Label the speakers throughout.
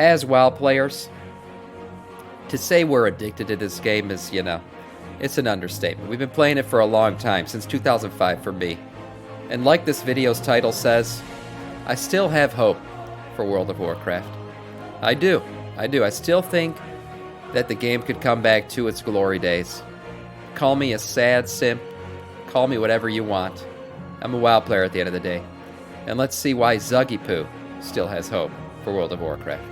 Speaker 1: as WoW players, to say we're addicted to this game is, it's an understatement. We've been playing it for a long time, since 2005 for me. And like this video's title says, I still have hope for World of Warcraft. I do. I still think that the game could come back to its glory days. Call me a sad simp. Call me whatever you want. I'm a WoW player at the end of the day. And let's see why Zuggy Poo still has hope for World of Warcraft.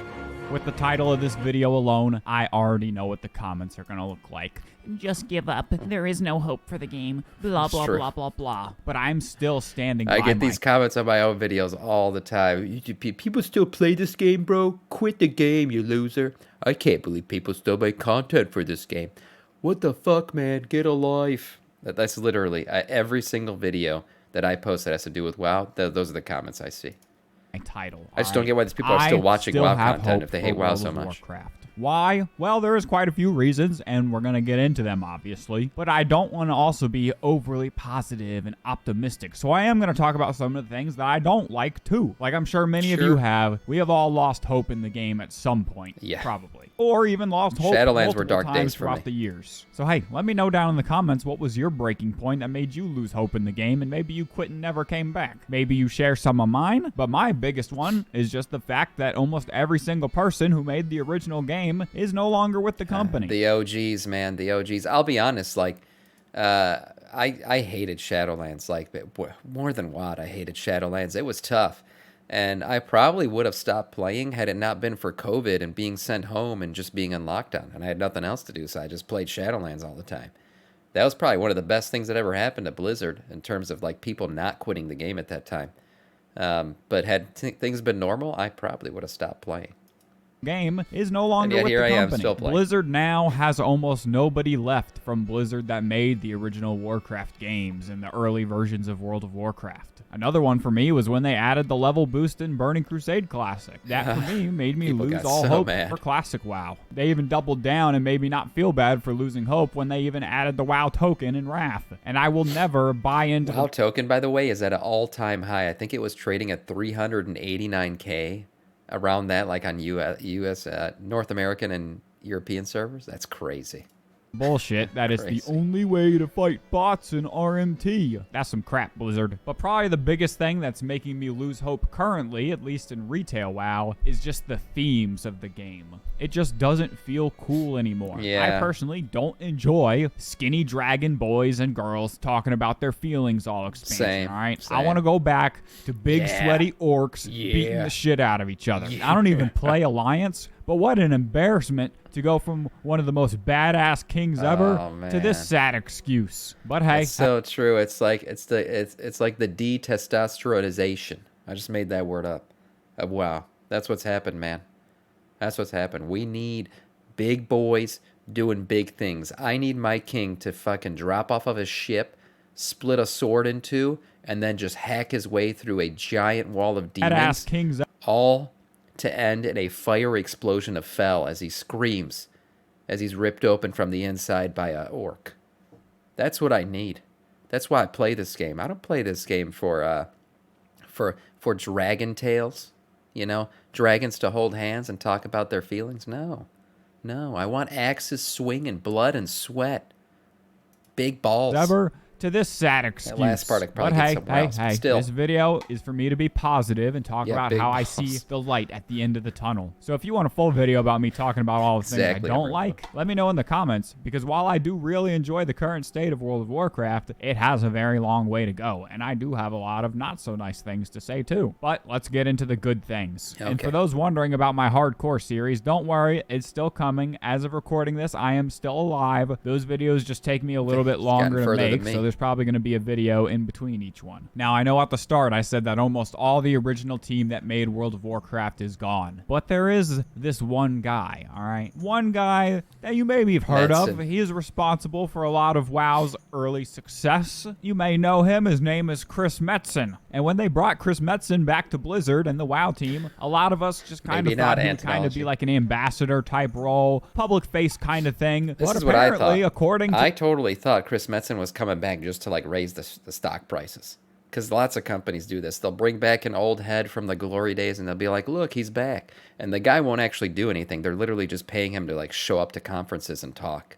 Speaker 2: With the title of this video alone, I already know what the comments are going to look like.
Speaker 3: Just give up. There is no hope for the game. Blah, blah, blah, blah, blah.
Speaker 2: But I'm still standing by
Speaker 1: I get these comments on my own videos all the time. People still play this game, bro? Quit the game, you loser. I can't believe people still make content for this game. What the fuck, man? Get a life. That's literally every single video that I post that has to do with WoW. Those are the comments I see.
Speaker 2: My title.
Speaker 1: I just don't get why these people are still watching WoW content if they hate WoW so much.
Speaker 2: Warcraft. Why? Well, there is quite a few reasons, and we're going to get into them, obviously. But I don't want to also be overly positive and optimistic. So I am going to talk about some of the things that I don't like, too. Like I'm sure many of you have. We have all lost hope in the game at some point. Yeah. Probably. Or even lost hope
Speaker 1: Shadowlands were dark days for me.
Speaker 2: Throughout the years. So hey, let me know down in the comments what was your breaking point that made you lose hope in the game, and maybe you quit and never came back. Maybe you share some of mine, but my biggest one is just the fact that almost every single person who made the original game is no longer with the company.
Speaker 1: The OGs, man, the OGs. I'll be honest, like, I hated Shadowlands, like, more than what I hated Shadowlands. It was tough, and I probably would have stopped playing had it not been for COVID and being sent home and just being in lockdown, and I had nothing else to do, so I just played Shadowlands all the time. That was probably one of the best things that ever happened to Blizzard in terms of, like, people not quitting the game at that time. But had things been normal, I probably would have stopped playing.
Speaker 2: Game is no longer with the company. Blizzard now has almost nobody left from Blizzard that made the original Warcraft games and the early versions of World of Warcraft. Another one for me was when they added the level boost in Burning Crusade Classic. That for me made me lose all hope for Classic WoW. They even doubled down and made me not feel bad for losing hope when they even added the WoW token in Wrath. And I will never buy into
Speaker 1: WoW token, by the way, is at an all-time high. I think it was trading at 389K. Around that, like on U.S. North American and European servers. That's crazy.
Speaker 2: Bullshit. That is the only way to fight bots in RMT. That's some crap, Blizzard. But probably the biggest thing that's making me lose hope currently, at least in retail WoW, is just the themes of the game. It just doesn't feel cool anymore. Yeah. I personally don't enjoy skinny dragon boys and girls talking about their feelings all expansion, all right? I want to go back to big sweaty orcs beating the shit out of each other. I don't even play Alliance, but what an embarrassment to go from one of the most badass kings ever to this sad excuse. But hey,
Speaker 1: it's so true. It's like it's like the de-testosteronization. I just made that word up. Wow, that's what's happened, man. That's what's happened. We need big boys doing big things. I need my king to fucking drop off of his ship, split a sword in two, and then just hack his way through a giant wall of demons.
Speaker 2: Badass kings.
Speaker 1: All to end in a fiery explosion of fel as he screams, as he's ripped open from the inside by a orc. That's what I need. That's why I play this game. I don't play this game for dragon tales, you know, dragons to hold hands and talk about their feelings. No, I want axes swinging, blood and sweat, big balls.
Speaker 2: To this sad excuse.
Speaker 1: That last part I probably get somewhere else.
Speaker 2: Hey,
Speaker 1: still.
Speaker 2: This video is for me to be positive and talk about how I see the light at the end of the tunnel. So if you want a full video about me talking about all the things I don't like, let me know in the comments, because while I do really enjoy the current state of World of Warcraft, it has a very long way to go, and I do have a lot of not so nice things to say too. But let's get into the good things. Okay. And for those wondering about my hardcore series, don't worry, it's still coming. As of recording this, I am still alive. Those videos just take me a little bit longer to make, so there's probably going to be a video in between each one. Now, I know at the start I said that almost all the original team that made World of Warcraft is gone, but there is this one guy, all right? One guy that you maybe have heard of. He is responsible for a lot of WoW's early success. You may know him. His name is Chris Metzen. And when they brought Chris Metzen back to Blizzard and the WoW team, a lot of us just kind of thought he would kind of be like an ambassador type role, public face kind of thing.
Speaker 1: This is what I thought. I totally thought Chris Metzen was coming back just to like raise the stock prices. Because lots of companies do this. They'll bring back an old head from the glory days and they'll be like, look, he's back. And the guy won't actually do anything. They're literally just paying him to like show up to conferences and talk.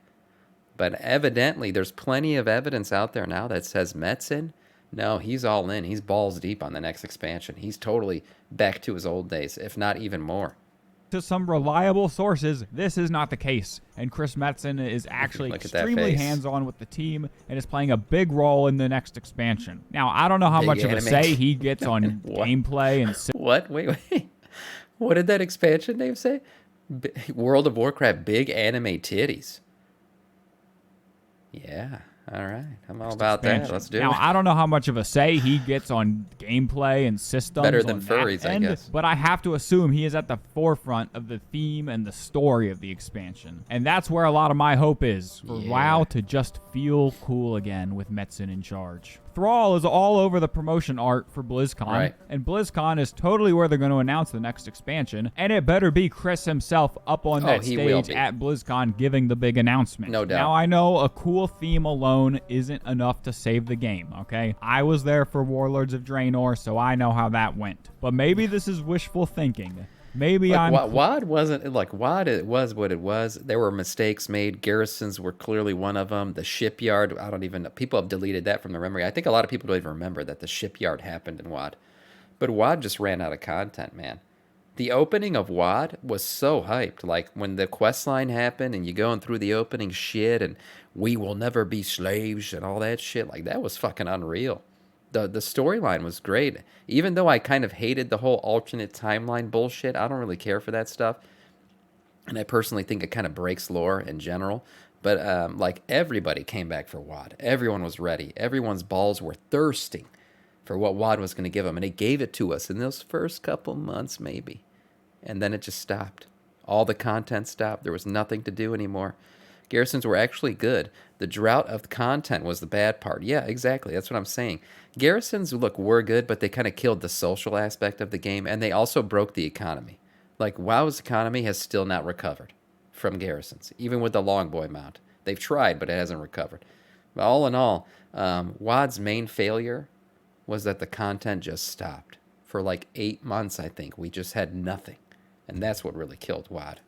Speaker 1: But evidently, there's plenty of evidence out there now that says Metzen, no, he's all in. He's balls deep on the next expansion. He's totally back to his old days, if not even more.
Speaker 2: To some reliable sources, this is not the case, and Chris Metzen is actually extremely hands-on with the team and is playing a big role in the next expansion. Now, I don't know how much of a say he gets on gameplay and...
Speaker 1: What? Wait. What did that expansion name say? World of Warcraft, big anime titties. Yeah. All right, I'm all about that. Let's do it.
Speaker 2: Now, I don't know how much of a say he gets on gameplay and systems.
Speaker 1: Better than furries, I guess.
Speaker 2: But I have to assume he is at the forefront of the theme and the story of the expansion. And that's where a lot of my hope is, for WoW to just feel cool again with Metzen in charge. Thrall is all over the promotion art for BlizzCon, and BlizzCon is totally where they're going to announce the next expansion, and it better be Chris himself up on that stage at BlizzCon giving the big announcement.
Speaker 1: No doubt.
Speaker 2: Now, I know a cool theme alone isn't enough to save the game, okay? I was there for Warlords of Draenor, so I know how that went. But maybe this is wishful thinking. Maybe
Speaker 1: WoD wasn't like WoD. It was what it was. There were mistakes made. Garrisons were clearly one of them. The shipyard. I don't even know. People have deleted that from their memory. I think a lot of people don't even remember that the shipyard happened in WoD. But WoD just ran out of content, man. The opening of WoD was so hyped. Like when the quest line happened and you going through the opening shit and we will never be slaves and all that shit. Like that was fucking unreal. The storyline was great. Even though I kind of hated the whole alternate timeline bullshit, I don't really care for that stuff. And I personally think it kind of breaks lore in general. But like everybody came back for WoD. Everyone was ready. Everyone's balls were thirsting for what WoD was going to give them. And it gave it to us in those first couple months maybe. And then it just stopped. All the content stopped. There was nothing to do anymore. Garrisons were actually good. The drought of content was the bad part. Yeah, exactly. That's what I'm saying. Garrisons, look, were good, but they kind of killed the social aspect of the game, and they also broke the economy. Like, WoW's economy has still not recovered from Garrisons, even with the Longboy mount. They've tried, but it hasn't recovered. But all in all, WoD's main failure was that the content just stopped. For like 8 months, I think, we just had nothing. And that's what really killed WoD.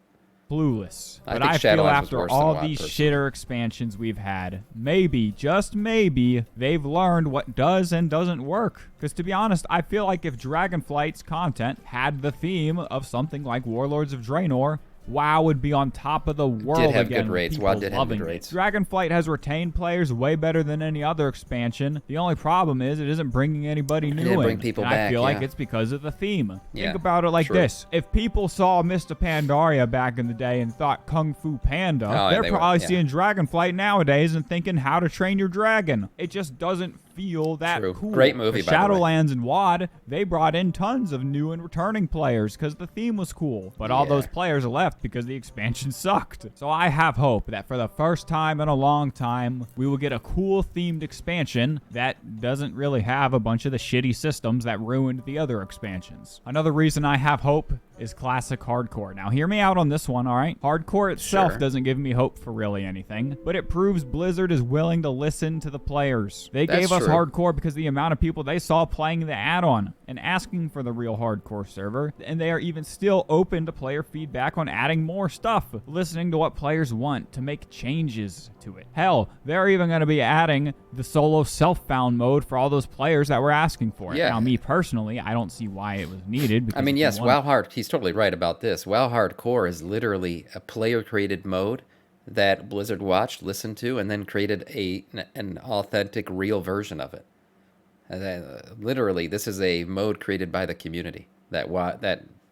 Speaker 2: Clueless. But I feel after all these shitter expansions we've had, maybe, just maybe, they've learned what does and doesn't work. Because to be honest, I feel like if Dragonflight's content had the theme of something like Warlords of Draenor, WoW would be on top of the world again.
Speaker 1: Did have good rates. WoW did have good rates.
Speaker 2: Dragonflight has retained players way better than any other expansion. The only problem is it isn't bringing anybody new in. It didn't bring people back, I feel like it's because of the theme. Think about it like this. If people saw Mr. Pandaria back in the day and thought Kung Fu Panda, they're probably seeing Dragonflight nowadays and thinking How to Train Your Dragon. It just doesn't feel that cool.
Speaker 1: Great movie, by the way.
Speaker 2: Shadowlands and WoD, they brought in tons of new and returning players because the theme was cool. But all those players left because the expansion sucked. So I have hope that for the first time in a long time, we will get a cool themed expansion that doesn't really have a bunch of the shitty systems that ruined the other expansions. Another reason I have hope is classic hardcore. Now hear me out on this one, all right? Hardcore itself doesn't give me hope for really anything, but it proves Blizzard is willing to listen to the players. They gave us hardcore because the amount of people they saw playing the add-on and asking for the real hardcore server, and they are even still open to player feedback on adding more stuff, listening to what players want to make changes to it. Hell, they're even going to be adding the solo self-found mode for all those players that were asking for it. Now, me personally, I don't see why it was needed.
Speaker 1: I mean, yes, WoW Hard, he's totally right about this. WoW Hardcore is literally a player-created mode that Blizzard watched, listened to, and then created an authentic, real version of it. Literally, this is a mode created by the community that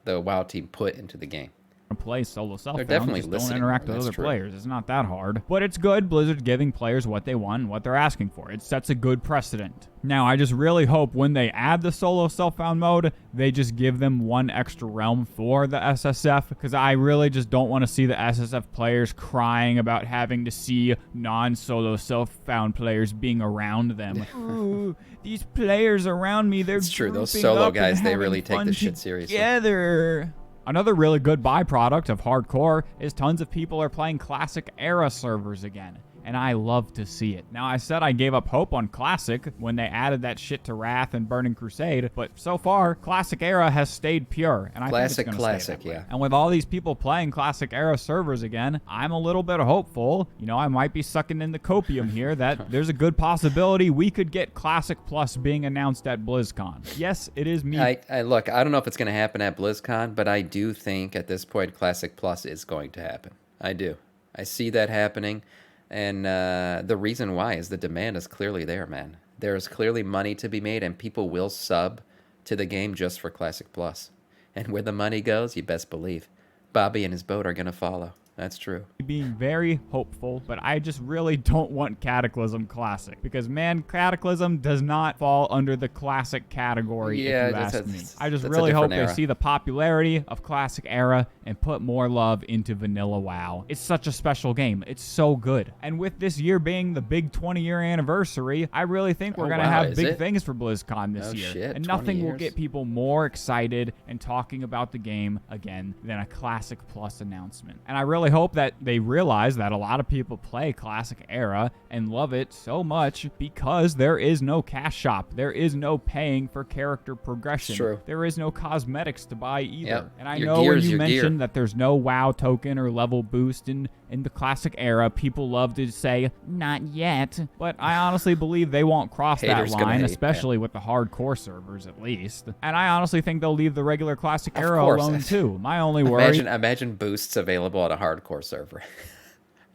Speaker 1: the WoW team put into the game.
Speaker 2: Play solo self-found,
Speaker 1: definitely
Speaker 2: just don't interact with other players. It's not that hard, but it's good. Blizzard giving players what they want and what they're asking for. It sets a good precedent. Now, I just really hope when they add the solo self-found mode, they just give them one extra realm for the SSF, because I really just don't want to see the SSF players crying about having to see non-solo self-found players being around them. Ooh, these players around me, they're
Speaker 1: true. Those solo guys, they really take this shit seriously.
Speaker 2: Together. Another really good byproduct of hardcore is tons of people are playing classic era servers again. and I love to see it. Now, I said I gave up hope on Classic when they added that shit to Wrath and Burning Crusade, but so far, Classic Era has stayed pure, and I think it's going to stay that way. Yeah. And with all these people playing Classic Era servers again, I'm a little bit hopeful. You know, I might be sucking in the copium here that there's a good possibility we could get Classic Plus being announced at BlizzCon. Yes, it is me.
Speaker 1: Look, I don't know if it's going to happen at BlizzCon, but I do think at this point Classic Plus is going to happen. I do. I see that happening, and the reason why is the demand is clearly there, man. There's clearly money to be made, and people will sub to the game just for Classic Plus. And where the money goes, you best believe Bobby and his boat are going to follow. That's true.
Speaker 2: Being very hopeful, but I just really don't want Cataclysm Classic because, man, Cataclysm does not fall under the Classic category, if you ask me. I just really hope they see the popularity of Classic Era and put more love into Vanilla WoW. It's such a special game. It's so good. And with this year being the big 20-year anniversary, I really think we're going to have big things for BlizzCon this year.
Speaker 1: Shit,
Speaker 2: and nothing will get people more excited and talking about the game again than a Classic Plus announcement. And I really hope that they realize that a lot of people play Classic Era and love it so much because there is no cash shop. There is no paying for character progression.
Speaker 1: True.
Speaker 2: There is no cosmetics to buy either.
Speaker 1: Yep.
Speaker 2: And I know when you mentioned that there's no WoW token or level boost in the Classic Era, people love to say, not yet. But I honestly believe they won't cross that line, especially with the hardcore servers at least. And I honestly think they'll leave the regular Classic Era alone too. My only worry...
Speaker 1: Imagine boosts available at a hardcore server.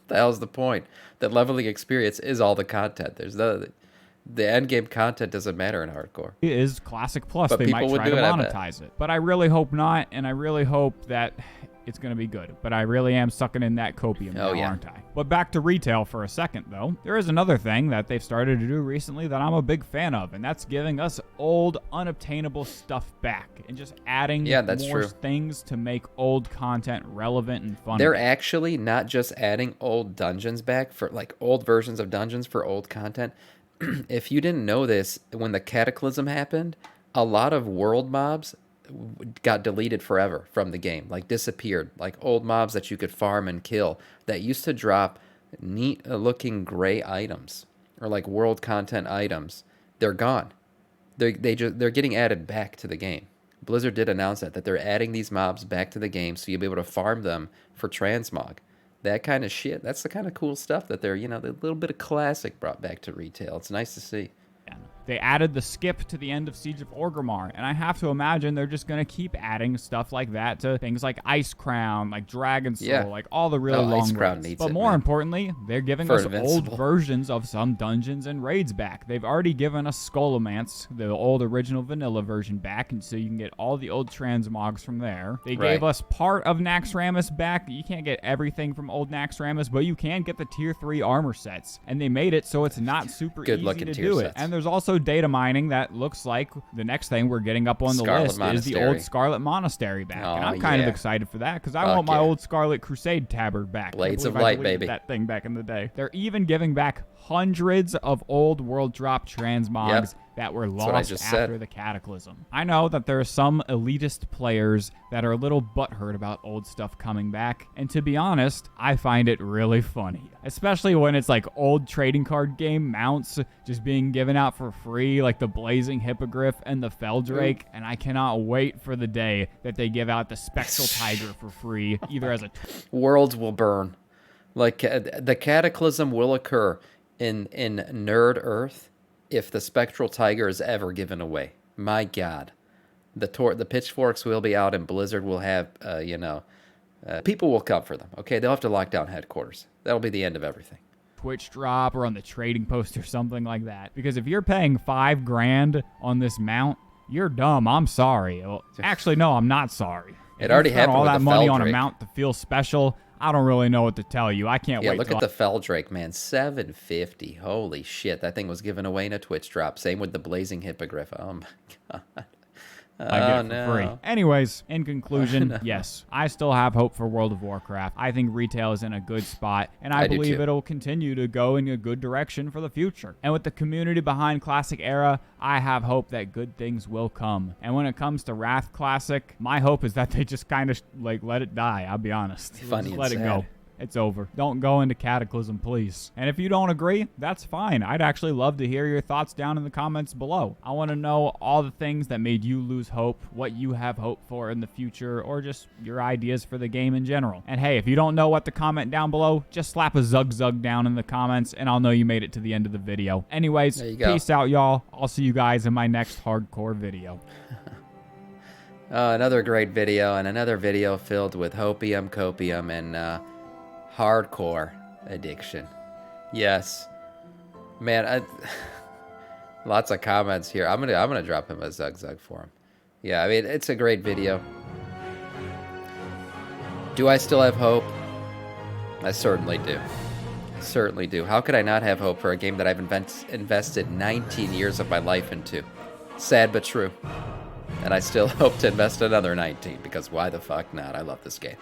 Speaker 1: The hell's the point? That leveling experience is all the content. There's the end game content doesn't matter in hardcore.
Speaker 2: It is Classic Plus. But they might try to monetize it. But I really hope not, and I really hope that it's going to be good. But I really am sucking in that copium now, aren't I? But back to retail for a second, though. There is another thing that they've started to do recently that I'm a big fan of, and that's giving us old, unobtainable stuff back and just adding more things to make old content relevant and fun.
Speaker 1: They're actually not just adding old dungeons back for, like, old versions of dungeons for old content. If you didn't know this, when the Cataclysm happened, a lot of world mobs got deleted forever from the game, like disappeared, like old mobs that you could farm and kill that used to drop neat looking gray items or like world content items. They're gone. They're getting added back to the game. Blizzard did announce that they're adding these mobs back to the game so you'll be able to farm them for transmog. That kind of shit, that's the kind of cool stuff that they're, the little bit of Classic brought back to retail. It's nice to see.
Speaker 2: They added the skip to the end of Siege of Orgrimmar, and I have to imagine they're just going to keep adding stuff like that to things like Ice Crown, like Dragon Soul, like all the really long raids. But more importantly, they're giving us old versions of some dungeons and raids back. They've already given us Skullomance, the old original vanilla version, back, and so you can get all the old transmogs from there. They gave us part of Naxxramas back. You can't get everything from old Naxxramas, but you can get the tier 3 armor sets, and they made it so it's not super easy to do it. And there's also data mining that looks like the next thing we're getting up on the list is the old Scarlet Monastery back. And I'm kind of excited for that because I want my old Scarlet Crusade tabard back.
Speaker 1: Blades of Light, baby.
Speaker 2: That thing back in the day. They're even giving back hundreds of old world drop transmogs that were lost after the Cataclysm. I know that there are some elitist players that are a little butthurt about old stuff coming back, and to be honest, I find it really funny. Especially when it's like old trading card game mounts just being given out for free, like the Blazing Hippogriff and the Feldrake, and I cannot wait for the day that they give out the Spectral Tiger for free, either as a...
Speaker 1: Worlds will burn. Like, the Cataclysm will occur in Nerd Earth if the Spectral Tiger is ever given away. My God. The pitchforks will be out and Blizzard will have, people will come for them. Okay, they'll have to lock down headquarters. That'll be the end of everything.
Speaker 2: Twitch drop or on the trading post or something like that. Because if you're paying $5,000 on this mount, you're dumb. I'm sorry. Well, actually, no, I'm not sorry.
Speaker 1: It already happened with the Feldrake. All that money
Speaker 2: on a mount to feel special, I don't really know what to tell you. I can't wait.
Speaker 1: Yeah, look at the Feldrake, man. $750. Holy shit. That thing was given away in a Twitch drop. Same with the Blazing Hippogriff. Oh, my God.
Speaker 2: I get it for free. Anyways, in conclusion, yes, I still have hope for World of Warcraft. I think retail is in a good spot, and I believe it'll continue to go in a good direction for the future. And with the community behind Classic Era, I have hope that good things will come. And when it comes to Wrath Classic, my hope is that they just kind of like let it die. I'll be honest.
Speaker 1: Funny
Speaker 2: just let it go. it's over. Don't go into Cataclysm, please. And if you don't agree, that's fine. I'd actually love to hear your thoughts down in the comments below. I want to know all the things that made you lose hope, what you have hope for in the future, or just your ideas for the game in general. And hey, if you don't know what to comment down below, just slap a zug down in the comments and I'll know you made it to the end of the video. Anyways, peace out, y'all. I'll see you guys in my next hardcore video.
Speaker 1: Another great video, and another video filled with hopium, copium, and hardcore addiction. Yes, man. Lots of comments here. I'm gonna drop him a zug for him. Yeah, I mean, it's a great video. Do I still have hope? I certainly do. I certainly do. How could I not have hope for a game that I've invested 19 years of my life into? Sad but true. And I still hope to invest another 19, because why the fuck not? I love this game.